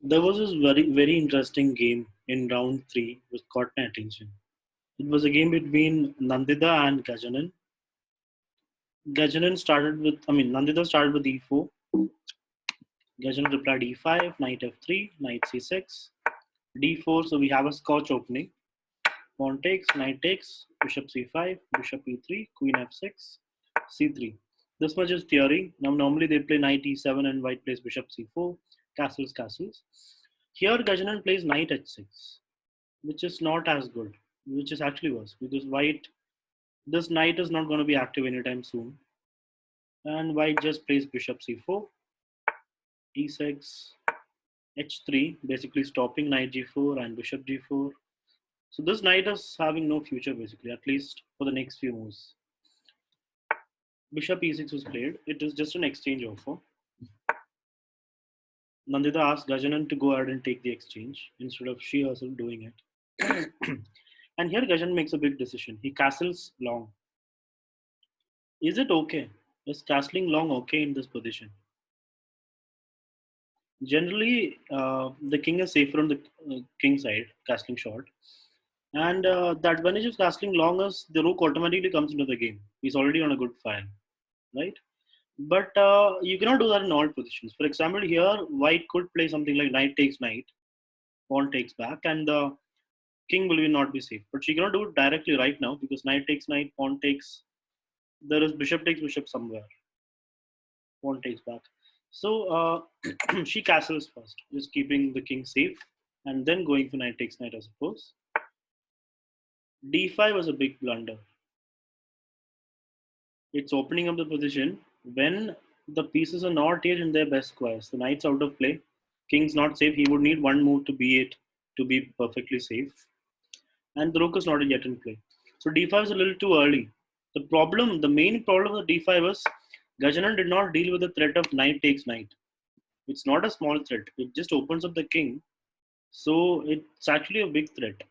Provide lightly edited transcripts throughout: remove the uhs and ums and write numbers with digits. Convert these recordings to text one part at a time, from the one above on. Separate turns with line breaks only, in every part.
There was this very interesting game in round three which caught my attention. It was a game between Nanditha and Gajanan. Nanditha started with e4. Gajanan replied e5, knight f3, knight c6, d4. So we have a scotch opening. Pawn takes, knight takes, bishop c5, bishop e3, queen f6, c3. This much is theory. Now normally they play knight e7 and white plays bishop c4, castles. Here Gajanan plays knight h6, which is not as good, which is actually worse because this knight is not going to be active anytime soon. And white just plays bishop c4, e6, h3, basically stopping knight g4 and bishop g4. So this knight is having no future basically, at least for the next few moves. Bishop e6 was played. It is just an exchange offer. Nandita asked Gajanan to go ahead and take the exchange instead of she herself doing it. And here Gajanan makes a big decision. He castles long. Is it okay? Is castling long okay in this position? Generally, the king is safer on the king side, castling short. And the advantage of castling long is the rook automatically comes into the game. He's already on a good file, right? But you cannot do that in all positions. For example, here white could play something like knight takes knight, pawn takes back, and the king will not be safe. But she cannot do it directly right now because knight takes knight, pawn takes. There is bishop takes bishop somewhere, pawn takes back. So she castles first, just keeping the king safe, and then going for knight takes knight, I suppose. D5 was a big blunder. It's opening up the position when the pieces are not yet in their best squares. The knight's out of play, king's not safe. He would need one move to be perfectly safe, and the rook is not yet in play. So d5 is a little too early. The main problem with d5 is Gajanan did not deal with the threat of knight takes knight. It's not a small threat. It just opens up the king, so it's actually a big threat.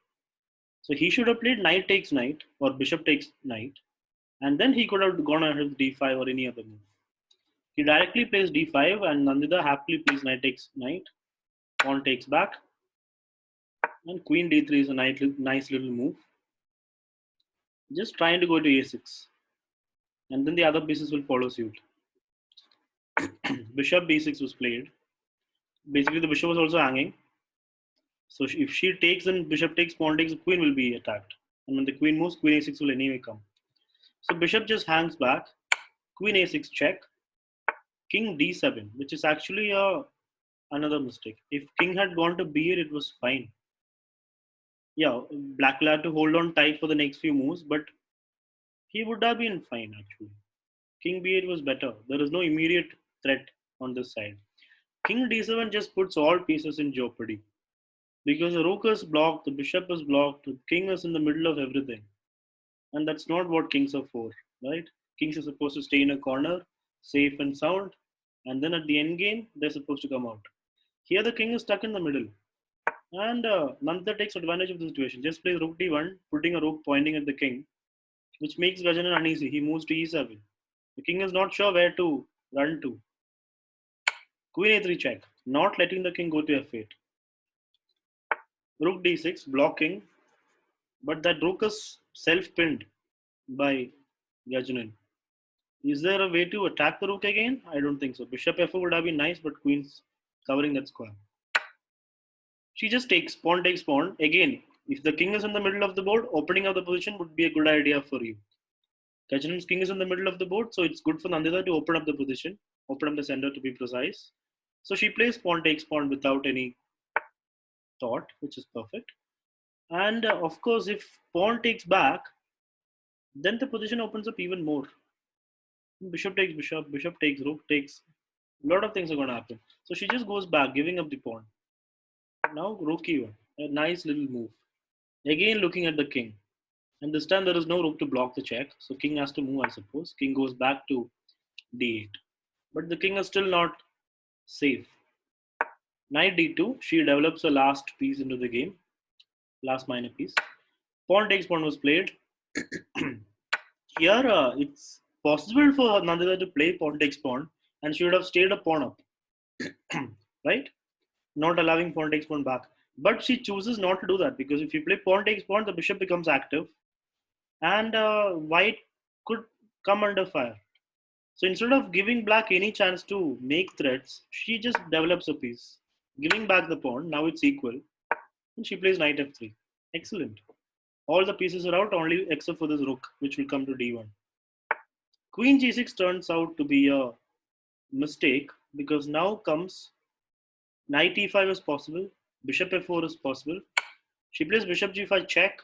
So he should have played knight takes knight or bishop takes knight, and then he could have gone ahead with d5 or any other move. He directly plays d5, and Nandita happily plays knight takes knight, pawn takes back, and queen d3 is a nice little move. Just trying to go to a6, and then the other pieces will follow suit. Bishop b6 was played. Basically, the bishop was also hanging. So if she takes and bishop takes, pawn takes, the queen will be attacked. And when the queen moves, queen a6 will anyway come. So bishop just hangs back, queen a6 check, king d7, which is actually another mistake. If king had gone to b8, it was fine. Yeah, black will have to hold on tight for the next few moves, but he would have been fine actually. King b8 was better. There is no immediate threat on this side. King d7 just puts all pieces in jeopardy because the rook is blocked, the bishop is blocked, the king is in the middle of everything, and that's not what kings are for, right? Kings are supposed to stay in a corner, safe and sound, and then at the end game they're supposed to come out. Here the king is stuck in the middle, and Nandita takes advantage of the situation. Just plays rook d1, putting a rook pointing at the king, which makes Gajanan uneasy. He moves to e7. The king is not sure where to run to. Queen a3 check, not letting the king go to f8. Rook d6, blocking, but that rook is self-pinned by Gajanan. Is there a way to attack the rook again? I don't think so. Bishop f4 would have been nice, but queen's covering that square. She just takes pawn. Again, if the king is in the middle of the board, opening up the position would be a good idea for you. Gajanan's king is in the middle of the board, so it's good for Nandita to open up the position, open up the center to be precise. So she plays pawn takes pawn without any thought, which is perfect. And of course, if pawn takes back, then the position opens up even more. Bishop takes bishop, bishop takes rook takes. A lot of things are going to happen. So she just goes back, giving up the pawn. Now rook e1, a nice little move. Again looking at the king. And this time there is no rook to block the check. So king has to move, I suppose. King goes back to d8. But the king is still not safe. Knight d2, she develops a last piece into the game. Last minor piece. Pawn takes pawn was played. Here it's possible for Nandita to play pawn takes pawn, and she would have stayed a pawn up. Right? not allowing pawn takes pawn back. But she chooses not to do that because if you play pawn takes pawn, the bishop becomes active, and white could come under fire. So instead of giving black any chance to make threats, she just develops a piece, giving back the pawn. Now it's equal, and she plays knight f3. Excellent. All the pieces are out, only except for this rook, which will come to d1. Queen g6 turns out to be a mistake because now comes knight e5 is possible, bishop f4 is possible. She plays bishop g5 check,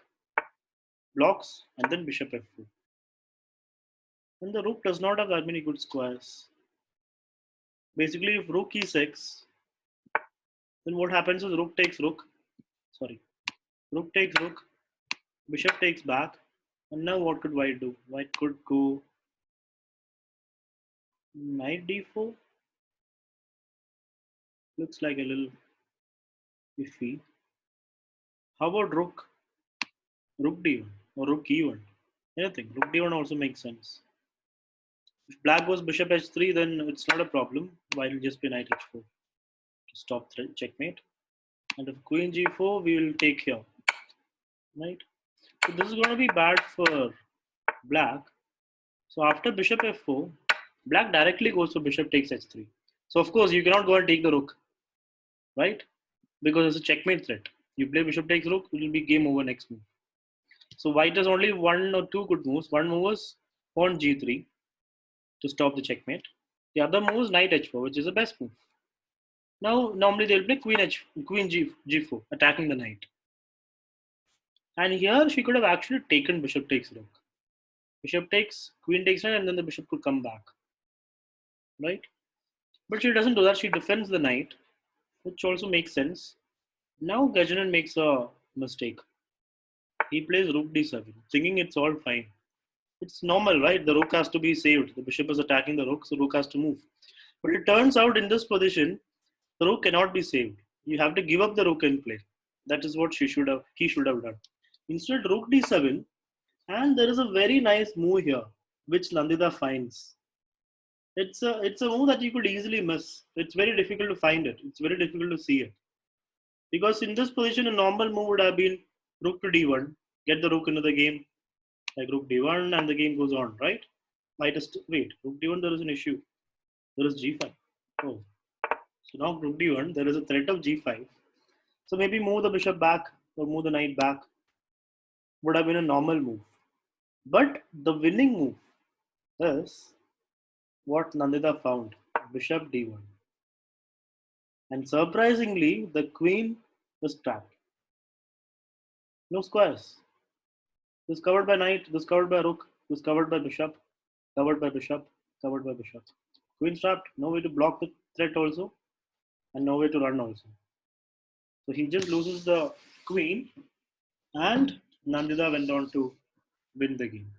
blocks, and then bishop f4. And the rook does not have that many good squares. Basically, if rook e6, then what happens is rook takes rook. Sorry, rook takes rook, bishop takes back. And now what could white do? White could go knight d4. Looks like a little iffy. How about rook d1 or rook e1? Anything. Rook d1 also makes sense. If black goes bishop h3, then it's not a problem. White will just be knight h4 to stop checkmate. And if queen g4, we will take here. Right? So this is going to be bad for black. So after bishop f4, black directly goes for bishop takes h3. So of course, you cannot go and take the rook. Right? Because it's a checkmate threat. You play bishop takes rook, it will be game over next move. So white has only one or two good moves. One move was pawn g3 to stop the checkmate. The other move is knight h4, which is the best move. Now, normally they'll play queen g4, attacking the knight. And here she could have actually taken bishop takes rook. Bishop takes, queen takes knight, and then the bishop could come back. Right? But she doesn't do that. She defends the knight, which also makes sense. Now Gajanan makes a mistake. He plays rook d7, thinking it's all fine. It's normal, right? The rook has to be saved. The bishop is attacking the rook, so rook has to move. But it turns out in this position, the rook cannot be saved. You have to give up the rook and play. That is what he should have done. Instead, rook d7, and there is a very nice move here, which Nanditha finds. It's a move that you could easily miss. It's very difficult to find it. It's very difficult to see it. Because in this position, a normal move would have been rook to d1, get the rook into the game, like rook d1, and the game goes on, right? Wait, rook d1, there is an issue. There is g5. Oh, so now rook d1, there is a threat of g5. So maybe move the bishop back or move the knight back would have been a normal move. But the winning move is what Nanditha found, bishop d1. And surprisingly, the queen was trapped. No squares. This covered by knight, this covered by rook, this covered by bishop, covered by bishop, covered by bishop. Queen trapped, no way to block the threat also, and no way to run also. So he just loses the queen, and Nanditha went on to win the game.